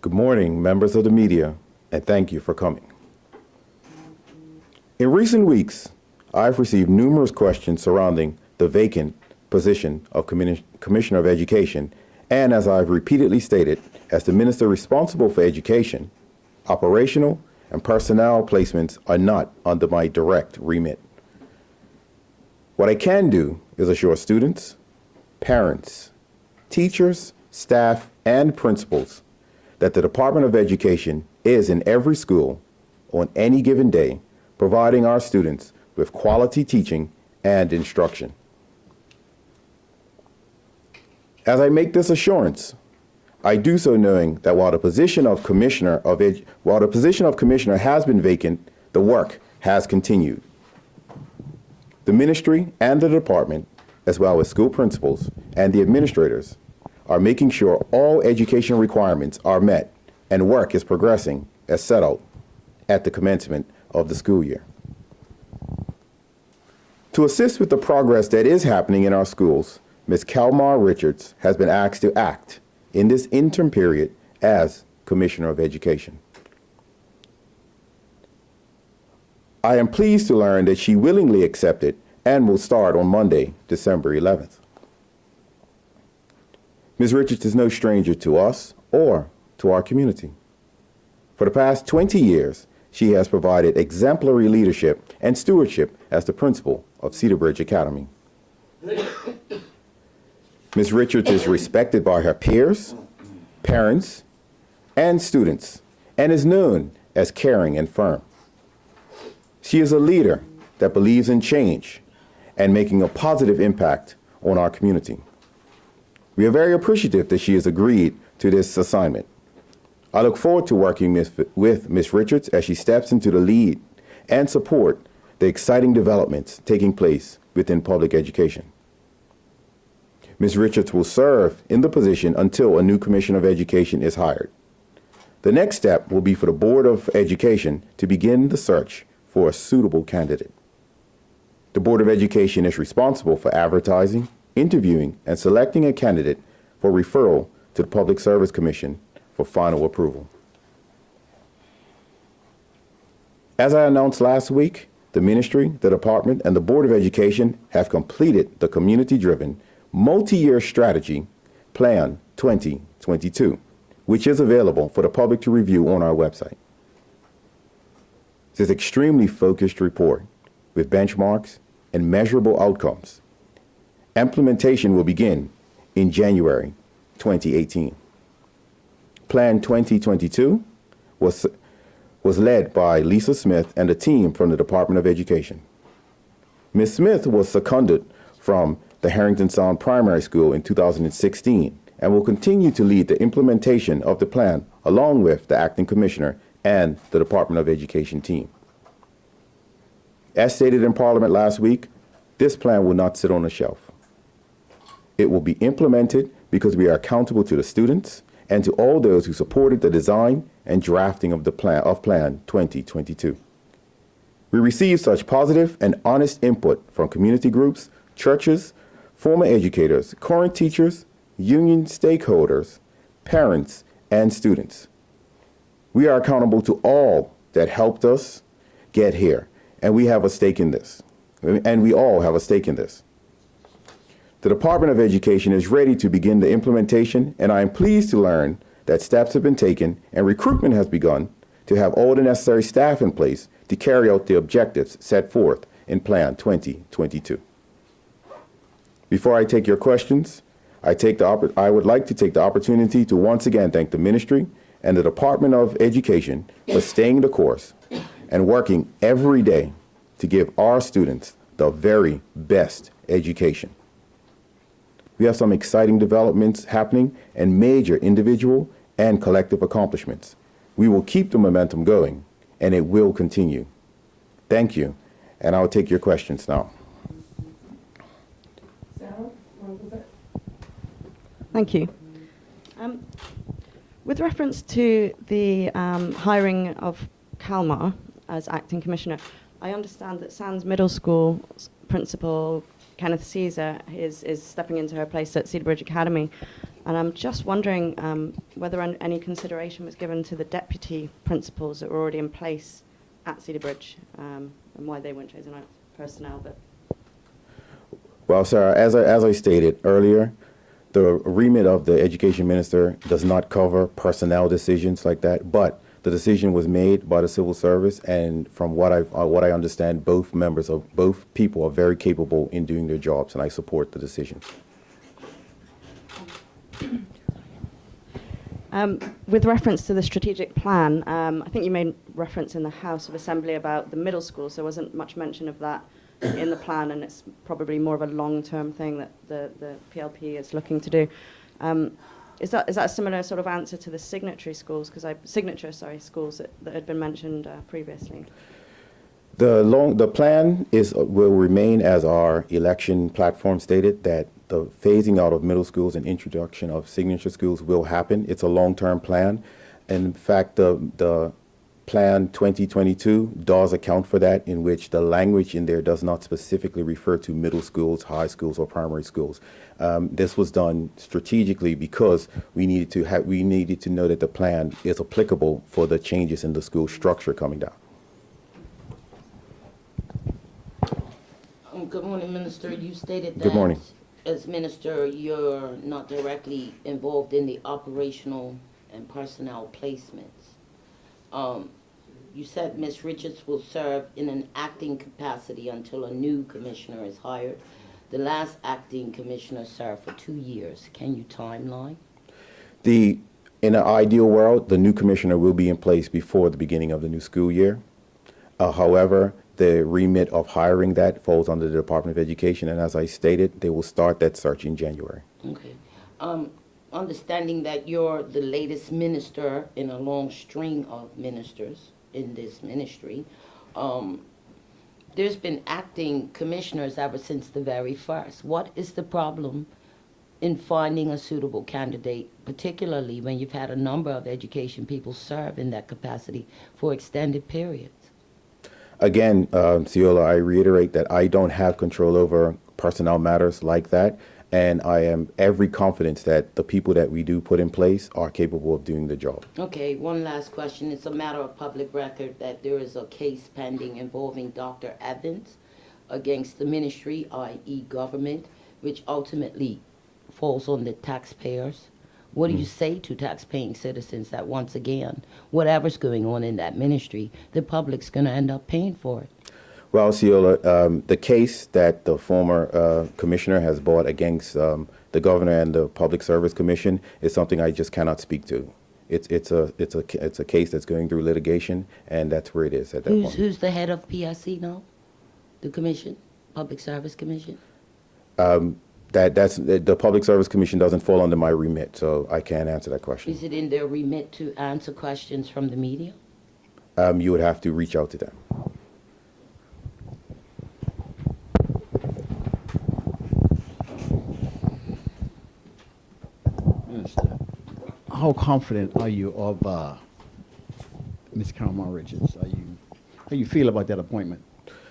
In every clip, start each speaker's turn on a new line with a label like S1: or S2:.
S1: Good morning, members of the media, and thank you for coming. In recent weeks, I've received numerous questions surrounding the vacant position of Commissioner of Education, and as I've repeatedly stated, as the minister responsible for education, operational and personnel placements are not under my direct remit. What I can do is assure students, parents, teachers, staff, and principals that the Department of Education is in every school on any given day, providing our students with quality teaching and instruction. As I make this assurance, I do so knowing that while the position of Commissioner has been vacant, the work has continued. The ministry and the department, as well as school principals and the administrators, are making sure all education requirements are met and work is progressing as set out at the commencement of the school year. To assist with the progress that is happening in our schools, Ms. Kalmar Richards has been asked to act in this interim period as Commissioner of Education. I am pleased to learn that she willingly accepted and will start on Monday, December 11th. Ms. Richards is no stranger to us or to our community. For the past 20 years, she has provided exemplary leadership and stewardship as the principal of Cedar Bridge Academy. Ms. Richards is respected by her peers, parents, and students, and is known as caring and firm. She is a leader that believes in change and making a positive impact on our community. We are very appreciative that she has agreed to this assignment. I look forward to working with Ms. Richards as she steps into the lead and support the exciting developments taking place within public education. Ms. Richards will serve in the position until a new Commissioner of Education is hired. The next step will be for the Board of Education to begin the search for a suitable candidate. The Board of Education is responsible for advertising, interviewing, and selecting a candidate for referral to the Public Service Commission for final approval. As I announced last week, the ministry, the department, and the Board of Education have completed the community-driven, multi-year strategy, Plan 2022, which is available for the public to review on our website. This is an extremely focused report with benchmarks and measurable outcomes. Implementation will begin in January 2018. Plan 2022 was led by Lisa Smith and a team from the Department of Education. Ms. Smith was seconded from the Harrington Sound Primary School in 2016 and will continue to lead the implementation of the plan along with the acting commissioner and the Department of Education team. As stated in Parliament last week, this plan will not sit on a shelf. It will be implemented because we are accountable to the students and to all those who supported the design and drafting of Plan 2022. We received such positive and honest input from community groups, churches, former educators, current teachers, union stakeholders, parents, and students. We are accountable to all that helped us get here, and we have a stake in this. And we all have a stake in this. The Department of Education is ready to begin the implementation, and I am pleased to learn that steps have been taken and recruitment has begun to have all the necessary staff in place to carry out the objectives set forth in Plan 2022. Before I take your questions, I would like to take the opportunity to once again thank the ministry and the Department of Education for staying the course and working every day to give our students the very best education. We have some exciting developments happening and major individual and collective accomplishments. We will keep the momentum going, and it will continue. Thank you, and I'll take your questions now.
S2: Thank you. With reference to the hiring of Kalmar as acting commissioner, I understand that Sands Middle School principal Kenneth Caesar is stepping into her place at Cedar Bridge Academy. And I'm just wondering whether any consideration was given to the deputy principals that were already in place at Cedar Bridge, and why they weren't chosen out personnel. But
S1: Well, sir, as I stated earlier, the remit of the education minister does not cover personnel decisions like that, but the decision was made by the civil service, and from what I understand, both people are very capable in doing their jobs, and I support the decision.
S2: With reference to the strategic plan, I think you made reference in the House of Assembly about the middle school, so there wasn't much mention of that in the plan, and it's probably more of a long-term thing that the PLP is looking to do. Is that a similar sort of answer to the signature schools schools that had been mentioned previously?
S1: The plan will remain as our election platform stated, that the phasing out of middle schools and introduction of signature schools will happen. It's a long-term plan. In fact, the Plan 2022 does account for that, in which the language in there does not specifically refer to middle schools, high schools, or primary schools. This was done strategically because we needed to know that the plan is applicable for the changes in the school structure coming down.
S3: Good morning, Minister. You stated that
S1: Good morning.
S3: as Minister, you're not directly involved in the operational and personnel placements. You said Ms. Richards will serve in an acting capacity until a new commissioner is hired. The last acting commissioner served for 2 years. Can you timeline?
S1: In an ideal world, the new commissioner will be in place before the beginning of the new school year. However, the remit of hiring that falls under the Department of Education, and as I stated, they will start that search in January.
S3: Okay. Understanding that you're the latest minister in a long string of ministers in this ministry, there's been acting commissioners ever since the very first. What is the problem in finding a suitable candidate, particularly when you've had a number of education people serve in that capacity for extended periods?
S1: Again, Ciola, I reiterate that I don't have control over personnel matters like that, and I am every confidence that the people that we do put in place are capable of doing the job.
S3: Okay, one last question. It's a matter of public record that there is a case pending involving Dr. Evans against the ministry, i.e. government, which ultimately falls on the taxpayers. What do you say to tax-paying citizens that, once again, whatever's going on in that ministry, the public's going to end up paying for it?
S1: Well, Ciola, the case that the former commissioner has brought against the governor and the Public Service Commission is something I just cannot speak to. It's a case that's going through litigation, and that's where it is at that point.
S3: Who's the head of PSC now? The commission? Public Service Commission?
S1: That's the Public Service Commission doesn't fall under my remit, so I can't answer that question.
S3: Is it in their remit to answer questions from the media?
S1: You would have to reach out to them.
S4: Minister, how confident are you of Ms. Kalmar Richards? How you feel about that appointment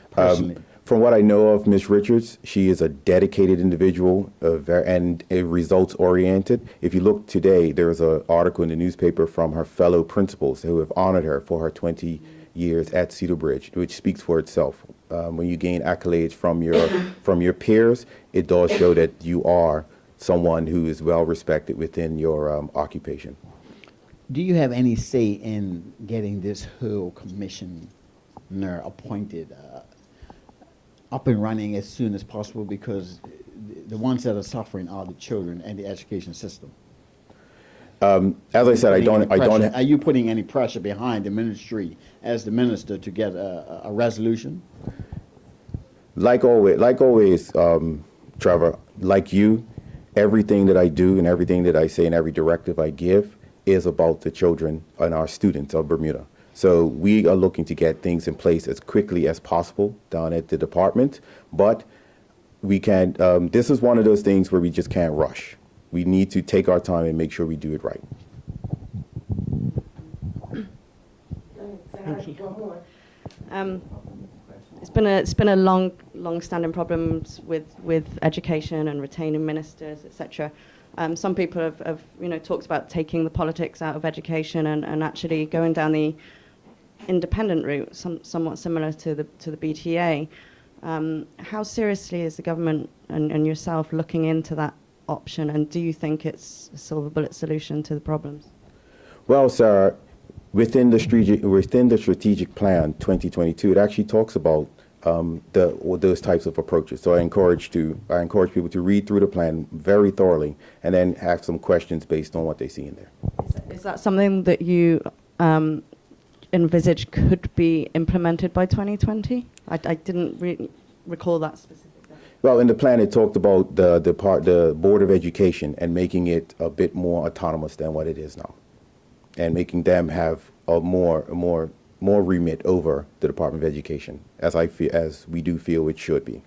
S4: personally?
S1: From what I know of Ms. Richards, she is a dedicated individual and results oriented. If you look today, there was an article in the newspaper from her fellow principals who have honored her for her 20 years at Cedar Bridge, which speaks for itself. When you gain accolades from your peers, it does show that you are someone who is well respected within your occupation.
S4: Do you have any say in getting this whole commissioner appointed up and running as soon as possible, because the ones that are suffering are the children and the education system?
S1: As I said, I don't.
S4: Are you putting any pressure behind the ministry as the minister to get a resolution?
S1: Like always, Trevor, like you, everything that I do and everything that I say and every directive I give is about the children and our students of Bermuda. So we are looking to get things in place as quickly as possible down at the department, but we can't, this is one of those things where we just can't rush. We need to take our time and make sure we do it right.
S2: It's been a long-standing problems with education and retaining ministers, etc. Some people have talked about taking the politics out of education and actually going down the independent route, somewhat similar to the BTA. How seriously is the government and yourself looking into that option, and do you think it's a silver bullet solution to the problems?
S1: Well, sir, within the strategic plan 2022, it actually talks about those types of approaches. So I encourage people to read through the plan very thoroughly and then ask some questions based on what they see in there.
S2: Is that something that you envisage could be implemented by 2020? I didn't recall that specifically.
S1: Well, in the plan, it talked about the Board of Education and making it a bit more autonomous than what it is now, and making them have a more remit over the Department of Education, as we do feel it should be.